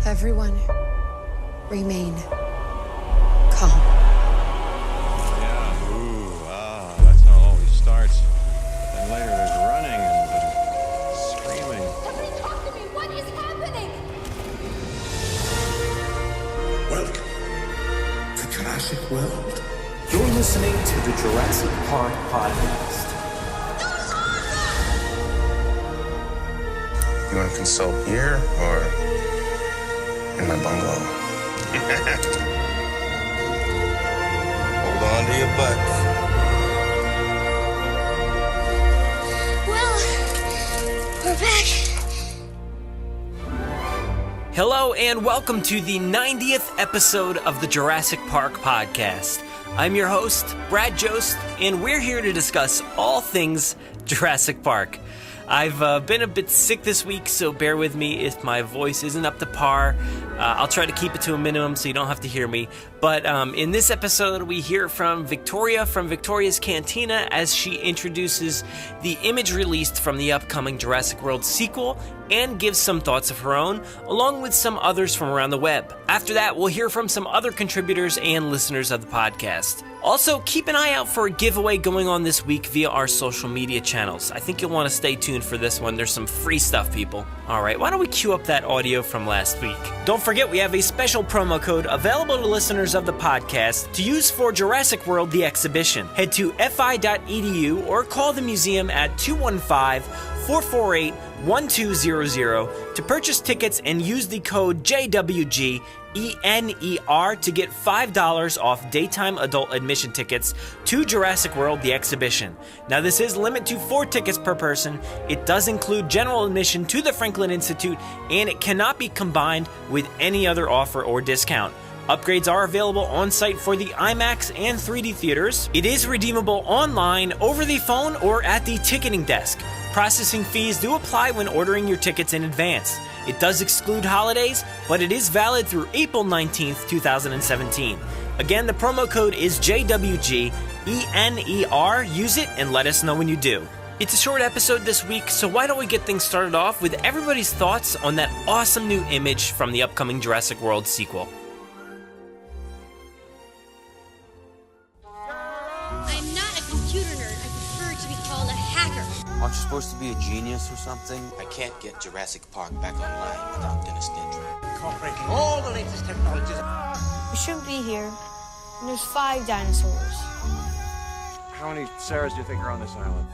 Everyone, remain calm. Yeah, that's how it always starts. But then later there's running and screaming. Somebody talk to me! What is happening? Welcome to Jurassic World. You're listening to the Jurassic Park Podcast. You want to consult here or in my bungalow? Hold on to your butts. Well, we're back. Hello and welcome to the 90th episode of the Jurassic Park Podcast. I'm your host, Brad Jost, and we're here to discuss all things Jurassic Park. I've been a bit sick this week, so bear with me if my voice isn't up to par. I'll try to keep it to a minimum so you don't have to hear me. But in this episode, we hear from Victoria from Victoria's Cantina as she introduces the image released from the upcoming Jurassic World sequel and gives some thoughts of her own, along with some others from around the web. After that, we'll hear from some other contributors and listeners of the podcast. Also, keep an eye out for a giveaway going on this week via our social media channels. I think you'll want to stay tuned for this one. There's some free stuff, people. Alright, why don't we cue up that audio from last week? Don't forget, we have a special promo code available to listeners of the podcast to use for Jurassic World the exhibition. Head to fi.edu or call the museum at 215-448-1200 to purchase tickets and use the code JWGENER to get $5 off daytime adult admission tickets to Jurassic World the exhibition. Now this is limited to 4 tickets per person. It does include general admission to the Franklin Institute and it cannot be combined with any other offer or discount. Upgrades are available on site for the IMAX and 3D theaters. It is redeemable online, over the phone, or at the ticketing desk. Processing fees do apply when ordering your tickets in advance. It does exclude holidays, but it is valid through April 19th, 2017. Again, the promo code is JWGENER. Use it and let us know when you do. It's a short episode this week, so why don't we get things started off with everybody's thoughts on that awesome new image from the upcoming Jurassic World sequel. I'm not a computer nerd. I prefer to be called a hacker. Aren't you supposed to be a genius or something? I can't get Jurassic Park back online without Dennis Nedry. Incorporating all the latest technologies. We shouldn't be here. And there's 5 dinosaurs. How many Sarahs do you think are on this island?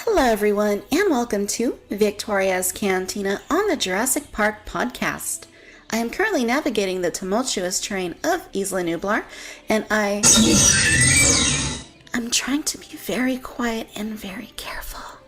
Hello everyone, and welcome to Victoria's Cantina on the Jurassic Park Podcast. I am currently navigating the tumultuous terrain of Isla Nublar, and I'm trying to be very quiet and very careful.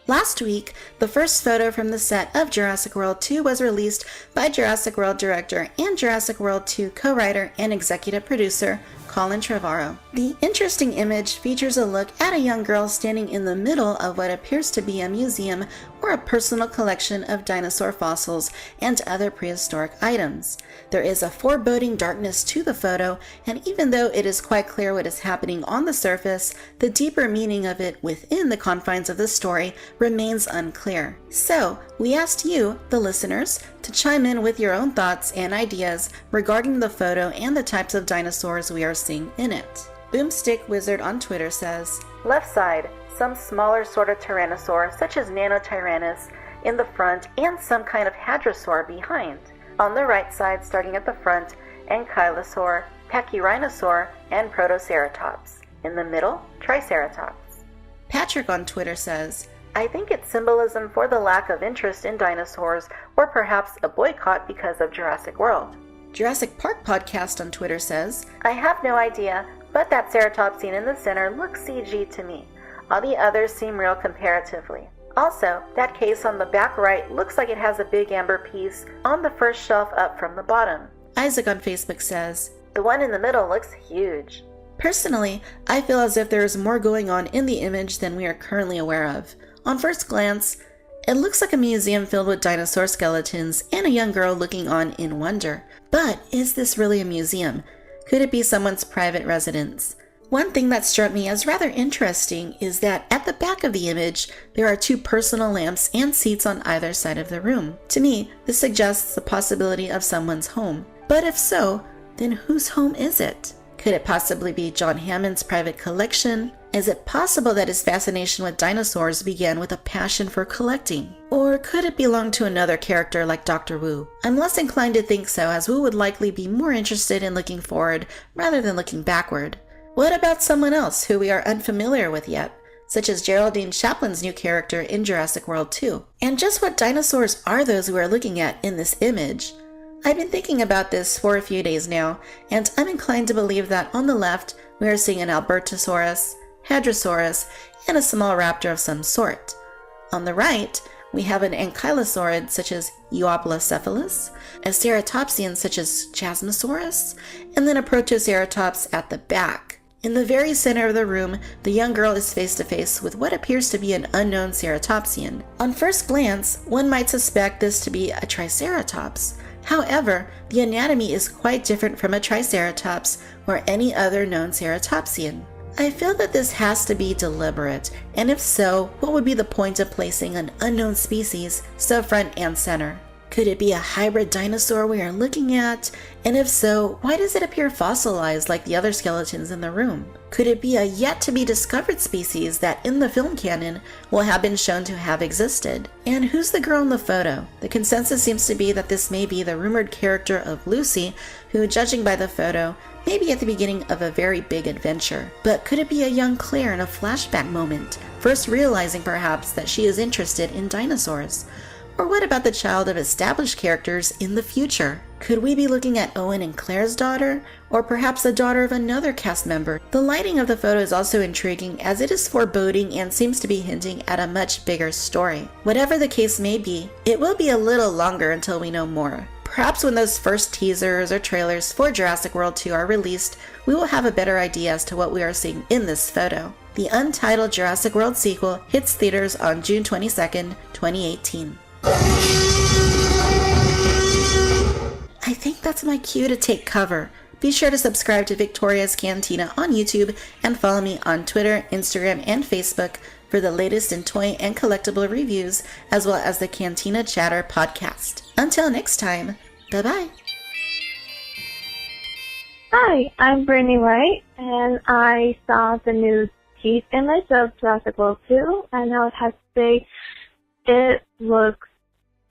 Last week, the first photo from the set of Jurassic World 2 was released by Jurassic World director and Jurassic World 2 co-writer and executive producer Colin Trevorrow. The interesting image features a look at a young girl standing in the middle of what appears to be a museum or a personal collection of dinosaur fossils and other prehistoric items. There is a foreboding darkness to the photo, and even though it is quite clear what is happening on the surface, the deeper meaning of it within the confines of the story remains unclear. So, we asked you, the listeners, to chime in with your own thoughts and ideas regarding the photo and the types of dinosaurs we are seeing in it. Boomstick Wizard on Twitter says, left side, some smaller sort of tyrannosaur such as Nanotyrannus in the front and some kind of hadrosaur behind. On the right side, starting at the front, Ankylosaur, Pachyrhinosaur, and Protoceratops. In the middle, Triceratops. Patrick on Twitter says, I think it's symbolism for the lack of interest in dinosaurs, or perhaps a boycott because of Jurassic World. Jurassic Park Podcast on Twitter says, I have no idea, but that Ceratops scene in the center looks CG to me. All the others seem real comparatively. Also, that case on the back right looks like it has a big amber piece on the first shelf up from the bottom. Isaac on Facebook says, the one in the middle looks huge. Personally, I feel as if there is more going on in the image than we are currently aware of. On first glance, it looks like a museum filled with dinosaur skeletons and a young girl looking on in wonder. But is this really a museum? Could it be someone's private residence? One thing that struck me as rather interesting is that at the back of the image, there are 2 personal lamps and seats on either side of the room. To me, this suggests the possibility of someone's home. But if so, then whose home is it? Could it possibly be John Hammond's private collection? Is it possible that his fascination with dinosaurs began with a passion for collecting? Or could it belong to another character like Dr. Wu? I'm less inclined to think so, as Wu would likely be more interested in looking forward rather than looking backward. What about someone else who we are unfamiliar with yet, such as Geraldine Chaplin's new character in Jurassic World 2? And just what dinosaurs are those we are looking at in this image? I've been thinking about this for a few days now, and I'm inclined to believe that on the left, we are seeing an Albertosaurus, Hadrosaurus, and a small raptor of some sort. On the right, we have an ankylosaurid such as Euoplocephalus, a ceratopsian such as Chasmosaurus, and then a protoceratops at the back. In the very center of the room, the young girl is face to face with what appears to be an unknown ceratopsian. On first glance, one might suspect this to be a triceratops. However, the anatomy is quite different from a triceratops or any other known ceratopsian. I feel that this has to be deliberate, and if so, what would be the point of placing an unknown species so front and center? Could it be a hybrid dinosaur we are looking at? And if so, why does it appear fossilized like the other skeletons in the room? Could it be a yet-to-be-discovered species that in the film canon will have been shown to have existed? And who's the girl in the photo? The consensus seems to be that this may be the rumored character of Lucy, who, judging by the photo, may be at the beginning of a very big adventure. But could it be a young Claire in a flashback moment, first realizing perhaps that she is interested in dinosaurs? Or what about the child of established characters in the future? Could we be looking at Owen and Claire's daughter? Or perhaps the daughter of another cast member? The lighting of the photo is also intriguing, as it is foreboding and seems to be hinting at a much bigger story. Whatever the case may be, it will be a little longer until we know more. Perhaps when those first teasers or trailers for Jurassic World 2 are released, we will have a better idea as to what we are seeing in this photo. The untitled Jurassic World sequel hits theaters on June 22nd, 2018. I think that's my cue to take cover. Be sure to subscribe to Victoria's Cantina on YouTube and follow me on Twitter, Instagram, and Facebook for the latest in toy and collectible reviews, as well as the Cantina Chatter podcast. Until next time, bye-bye. Hi, I'm Brittany White, and I saw the new tease image of Jurassic World 2, and I would have to say it looks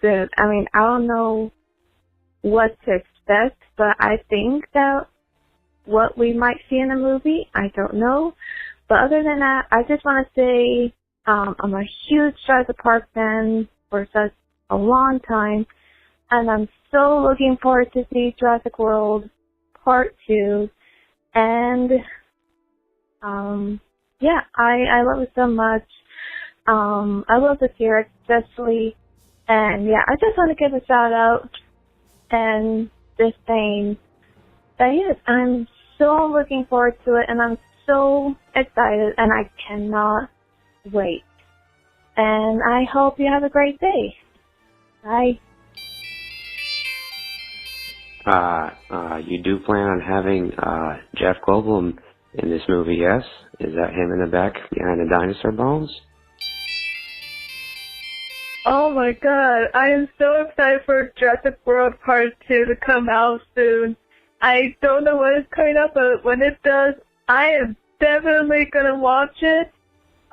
good. I mean, I don't know what to expect, but I think that what we might see in the movie, I don't know. But other than that, I just want to say I'm a huge Jurassic Park fan for such a long time, and I'm so looking forward to see Jurassic World Part 2. And yeah, I love it so much. I love the series especially, and yeah, I just want to give a shout out and just saying that yes, I'm so looking forward to it, and I'm so excited, and I cannot wait. And I hope you have a great day. Bye. You do plan on having Jeff Goldblum in this movie, yes? Is that him in the back behind the dinosaur bones? Oh my god, I am so excited for Jurassic World Part 2 to come out soon. I don't know when it's coming up, but when it does, I am definitely gonna watch it.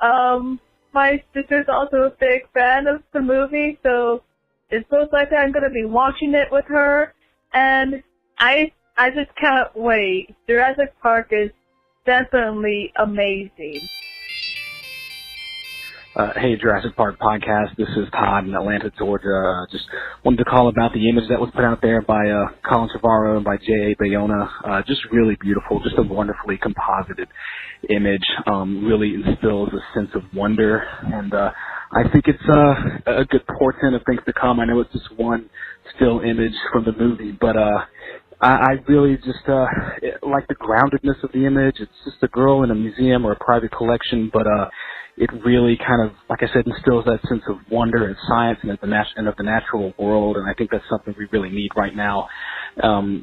My sister's also a big fan of the movie, so it's most likely I'm gonna be watching it with her, and I just can't wait. Jurassic Park is definitely amazing. Hey, Jurassic Park Podcast. This is Todd in Atlanta, Georgia. Just wanted to call about the image that was put out there by Colin Trevorrow and by Jaye Jurassick. Just really beautiful, just a wonderfully composited image. Really instills a sense of wonder, and I think it's a good portent of things to come. I know it's just one still image from the movie, but I really just like the groundedness of the image. It's just a girl in a museum or a private collection, but it really kind of, like I said, instills that sense of wonder and science and of the natural world, and I think that's something we really need right now.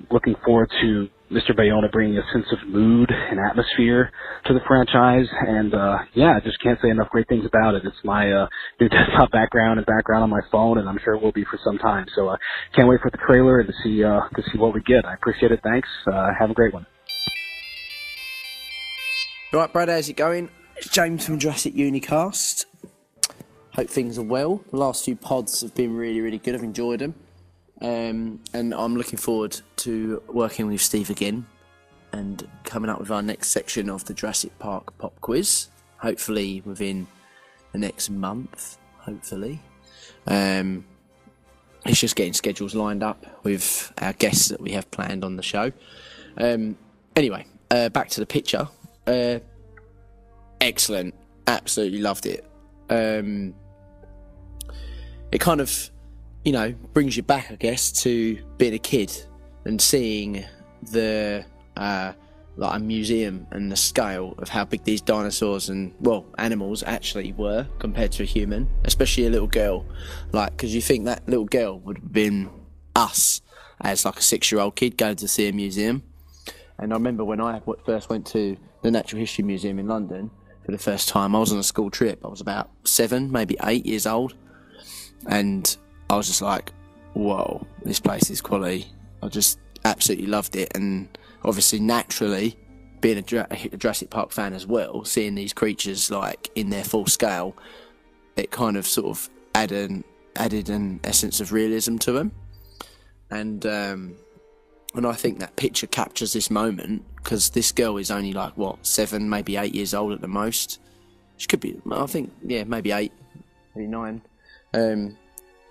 Looking forward to Mr. Bayona bringing a sense of mood and atmosphere to the franchise, and I just can't say enough great things about it. It's my new desktop background on my phone, and I'm sure it will be for some time. So can't wait for the trailer and to see what we get. I appreciate it. Thanks. Have a great one. Right, Brad, how's it going? It's James from Jurassic Unicast. Hope things are well. The last few pods have been really, really good. I've enjoyed them. And I'm looking forward to working with Steve again and coming up with our next section of the Jurassic Park pop quiz. Hopefully within the next month. Hopefully. It's just getting schedules lined up with our guests that we have planned on the show. Anyway, back to the picture. Excellent. Absolutely loved it. It kind of, brings you back, I guess, to being a kid and seeing the like a museum and the scale of how big these dinosaurs and, animals actually were compared to a human, especially a little girl. Because you think that little girl would have been us as like a 6-year-old kid going to see a museum. And I remember when I first went to the Natural History Museum in London for the first time, I was on a school trip. I was about 7, maybe 8 years old. And I was just like, whoa, this place is quality. I just absolutely loved it. And obviously, naturally, being a Jurassic Park fan as well, seeing these creatures like in their full scale, it kind of sort of added an essence of realism to them. And I think that picture captures this moment, because this girl is only like, 7, maybe 8 years old at the most. She could be, I think, maybe 8, maybe 9.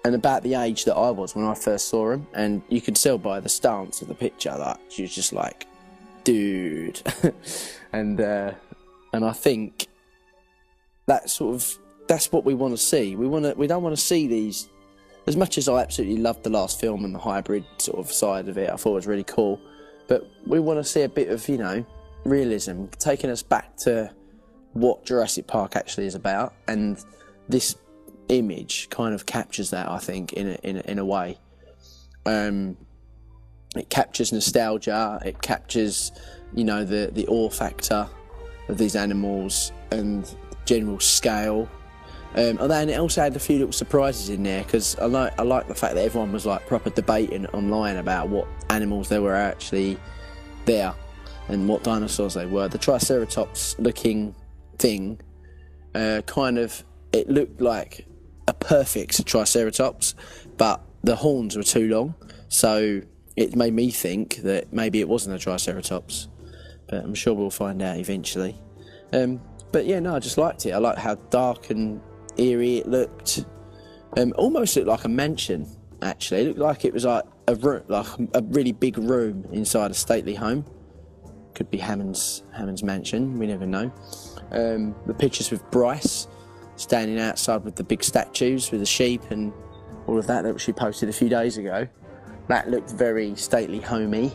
And about the age that I was when I first saw him. And you could tell by the stance of the picture that she was just like, dude. and I think that's what we want to see. We don't want to see these. As much as I absolutely loved the last film and the hybrid sort of side of it, I thought it was really cool. But we want to see a bit of, realism, taking us back to what Jurassic Park actually is about. And this image kind of captures that, I think, in a way. It captures nostalgia. It captures, the awe factor of these animals and general scale. And it also had a few little surprises in there, because I like the fact that everyone was like proper debating online about what animals there were actually there and what dinosaurs they were. The Triceratops looking thing, it looked like a perfect Triceratops, but the horns were too long, so it made me think that maybe it wasn't a Triceratops, but I'm sure we'll find out eventually. But yeah, no, I just liked it. I liked how dark and eerie it looked. Almost looked like a mansion, actually. It looked like it was like a room, like a really big room inside a stately home. Could be Hammond's mansion, we never know. The pictures with Bryce standing outside with the big statues with the sheep and all of that she posted a few days ago. That looked very stately, homey,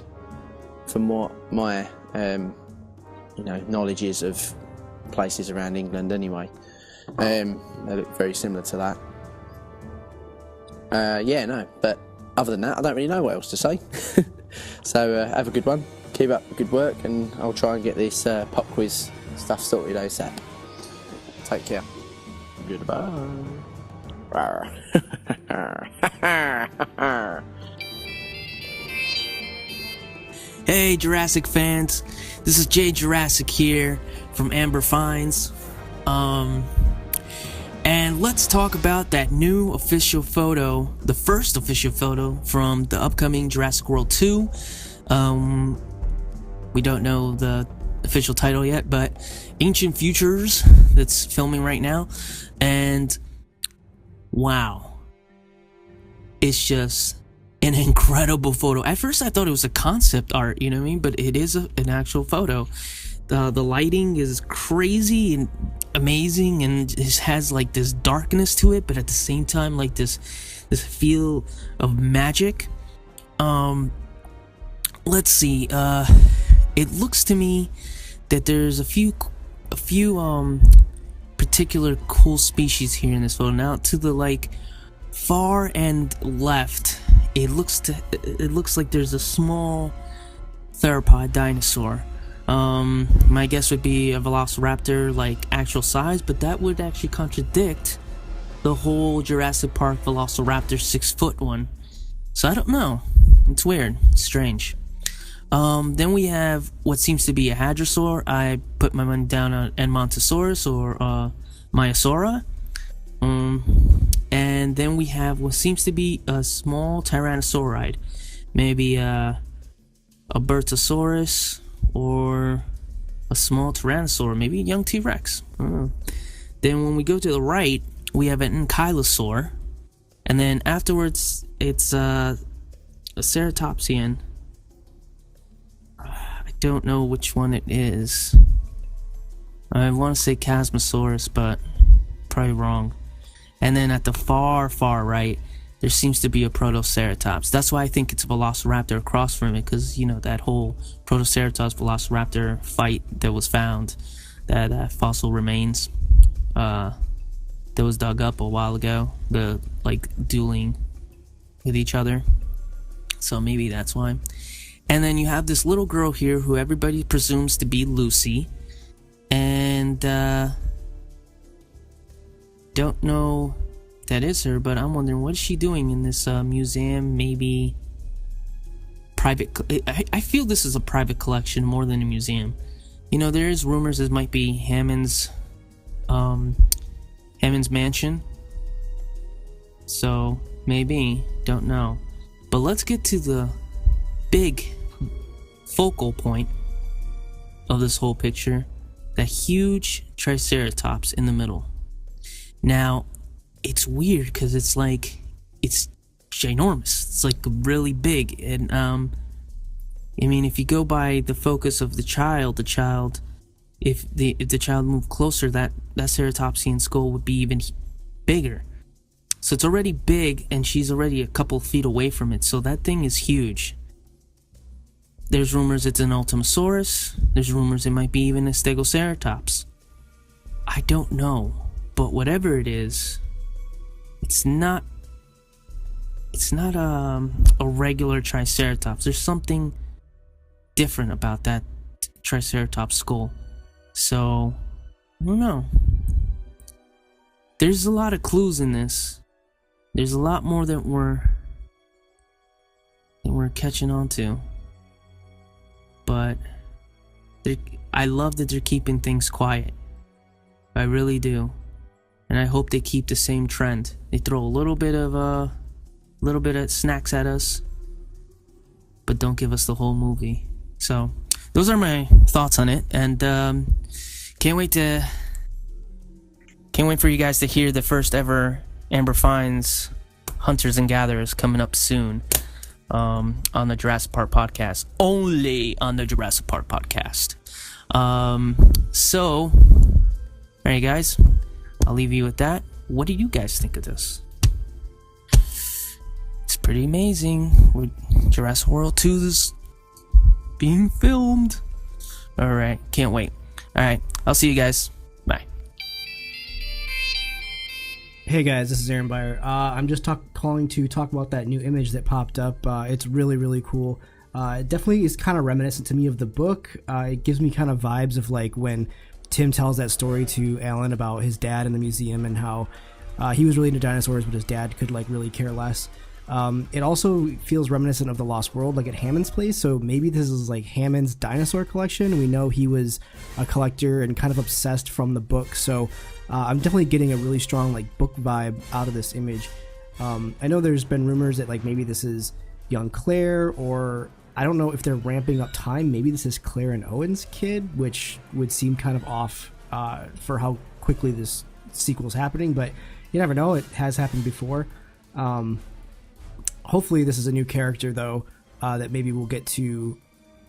from what my knowledge is of places around England anyway. They look very similar to that. But other than that, I don't really know what else to say. So have a good one, keep up the good work, and I'll try and get this pop quiz stuff sorted ASAP. Take care. Goodbye. Hey Jurassic fans, this is Jaye Jurassic here from Amber Finds. And let's talk about that new official photo, the first official photo from the upcoming Jurassic World 2. We don't know the official title yet, but Ancient Futures, that's filming right now. And wow, it's just an incredible photo. At first I thought it was a concept art, you know what I mean? But it is an actual photo. The lighting is crazy and amazing, and it has like this darkness to it, but at the same time like this feel of magic. Let's see. It looks to me that there's a few particular cool species here in this photo. Now to the far and left, it looks like there's a small theropod dinosaur. My guess would be a velociraptor, like actual size, but that would actually contradict the whole Jurassic Park velociraptor 6-foot one. So I don't know. It's weird. It's strange. Then we have what seems to be a hadrosaur. I put my money down on Edmontosaurus or Maiasaura. And then we have what seems to be a small tyrannosaurid. Maybe a Bertosaurus or a small tyrannosaur, maybe a young T-Rex. Then when we go to the right, we have an ankylosaur. And then afterwards, it's a ceratopsian. I don't know which one it is. I want to say Chasmosaurus, but probably wrong. And then at the far right, there seems to be a Protoceratops. That's why I think it's a Velociraptor across from it, because, you know, that whole Protoceratops Velociraptor fight that was found, that fossil remains, that was dug up a while ago, the, like, dueling with each other. So maybe that's why. And then you have this little girl here who everybody presumes to be Lucy. And, don't know if that is her, but I'm wondering, what is she doing in this museum? Maybe private. I feel this is a private collection more than a museum. You know, there is rumors this might be Hammond's mansion. So maybe, don't know. But let's get to the big focal point of this whole picture, that huge Triceratops in the middle. Now, it's weird because it's like, it's ginormous. It's like really big. And, I mean, if you go by the focus of the child, if the child moved closer, that ceratopsian skull would be even bigger. So it's already big, and she's already a couple feet away from it. So that thing is huge. There's rumors it's an Ultimasaurus. There's rumors it might be even a Stegoceratops. I don't know. But whatever it is, it's not a regular Triceratops. There's something different about that Triceratops skull. So, I don't know. There's a lot of clues in this. There's a lot more that we're catching on to. But I love that they're keeping things quiet. I really do. And I hope they keep the same trend. They throw a little bit of snacks at us, but don't give us the whole movie. So those are my thoughts on it, and can't wait for you guys to hear the first ever Amber Fines Hunters and Gatherers coming up soon on the Jurassic Park Podcast. Only on the Jurassic Park Podcast. So, all right, guys. I'll leave you with that. What do you guys think of this? It's pretty amazing. Jurassic World 2 is being filmed. Alright, can't wait. Alright, I'll see you guys. Bye. Hey guys, this is Aaron Beyer. I'm just calling to talk about that new image that popped up. It's really, really cool. It definitely is kind of reminiscent to me of the book. It gives me kind of vibes of like when Tim tells that story to Alan about his dad in the museum and how he was really into dinosaurs, but his dad could like really care less. It also feels reminiscent of the Lost World, like at Hammond's place. So maybe this is like Hammond's dinosaur collection. We know he was a collector and kind of obsessed from the book. So I'm definitely getting a really strong like book vibe out of this image. I know there's been rumors that like maybe this is young Claire, or I don't know if they're ramping up time. Maybe this is Claire and Owen's kid, which would seem kind of off for how quickly this sequel is happening, but you never know. It has happened before. Hopefully this is a new character, though, that maybe we'll get to,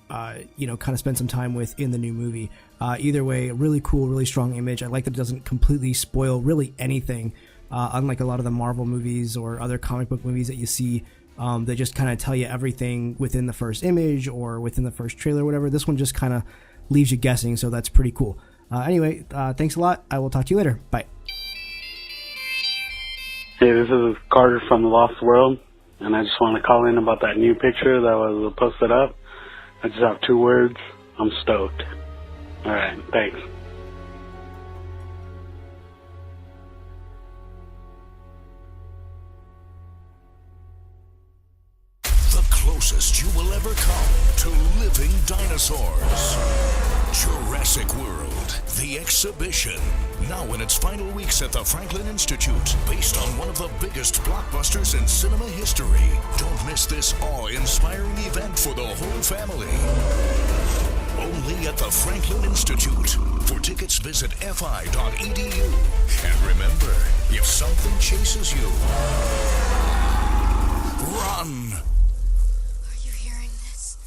kind of spend some time with in the new movie. Either way, a really cool, really strong image. I like that it doesn't completely spoil really anything, unlike a lot of the Marvel movies or other comic book movies that you see. They just kind of tell you everything within the first image or within the first trailer or whatever. This one just kind of leaves you guessing, so that's pretty cool. Anyway, thanks a lot. I will talk to you later. Bye. Hey, this is Carter from The Lost World, and I just want to call in about that new picture that was posted up. I just have 2 words. I'm stoked. All right, thanks. The closest you will ever come to living dinosaurs. Jurassic World, the exhibition. Now in its final weeks at the Franklin Institute, based on one of the biggest blockbusters in cinema history. Don't miss this awe-inspiring event for the whole family. Only at the Franklin Institute. For tickets, visit fi.edu. And remember, if something chases you, run.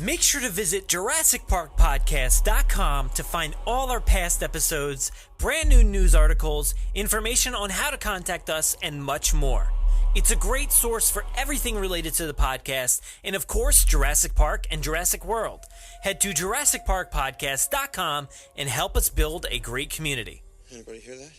Make sure to visit JurassicParkPodcast.com to find all our past episodes, brand new news articles, information on how to contact us, and much more. It's a great source for everything related to the podcast, and of course, Jurassic Park and Jurassic World. Head to JurassicParkPodcast.com and help us build a great community. Anybody hear that?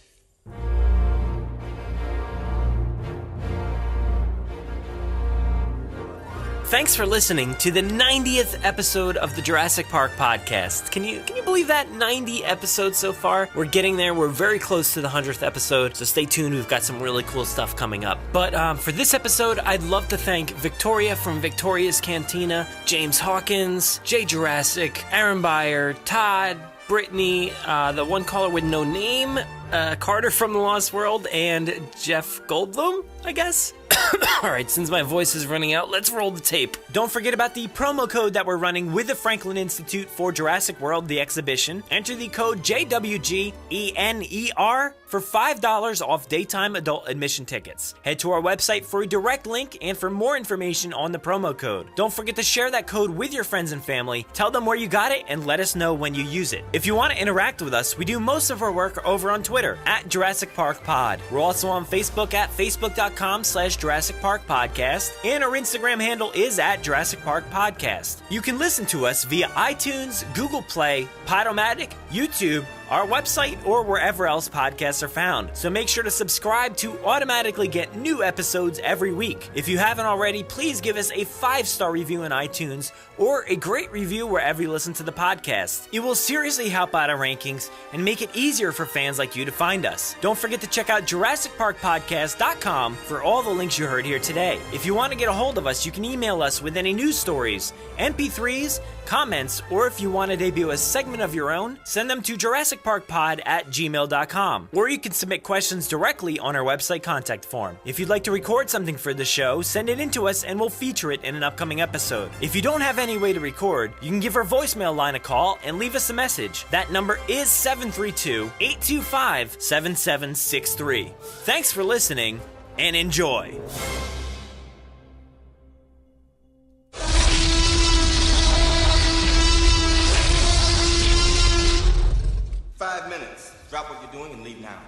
Thanks for listening to the 90th episode of the Jurassic Park Podcast. Can you believe that? 90 episodes so far? We're getting there. We're very close to the 100th episode, so stay tuned. We've got some really cool stuff coming up. But for this episode, I'd love to thank Victoria from Victoria's Cantina, James Hawkins, Jaye Jurassick, Aaron Beyer, Todd, Brittany, the one caller with no name, Carter from the Lost World, and Jeff Goldblum, I guess? Alright, since my voice is running out, let's roll the tape. Don't forget about the promo code that we're running with the Franklin Institute for Jurassic World, the exhibition. Enter the code JWGENER for $5 off daytime adult admission tickets. Head to our website for a direct link and for more information on the promo code. Don't forget to share that code with your friends and family. Tell them where you got it and let us know when you use it. If you want to interact with us, we do most of our work over on Twitter at Jurassic Park Pod. We're also on Facebook at facebook.com/Jurassic Park Podcast, and our Instagram handle is at Jurassic Park Podcast. You can listen to us via iTunes, Google Play, Podomatic, YouTube, our website, or wherever else podcasts are found. So make sure to subscribe to automatically get new episodes every week. If you haven't already, please give us a 5-star review in iTunes or a great review wherever you listen to the podcast. It will seriously help out our rankings and make it easier for fans like you to find us. Don't forget to check out JurassicParkPodcast.com for all the links you heard here today. If you want to get a hold of us, you can email us with any news stories, MP3s, comments, or if you want to debut a segment of your own, send them to JurassicParkPod@gmail.com, or you can submit questions directly on our website contact form. If you'd like to record something for the show, send it in to us and we'll feature it in an upcoming episode. If you don't have any way to record, you can give our voicemail line a call and leave us a message. That number is 732-825-7763. Thanks for listening and enjoy. 5 minutes. Drop what you're doing and leave now.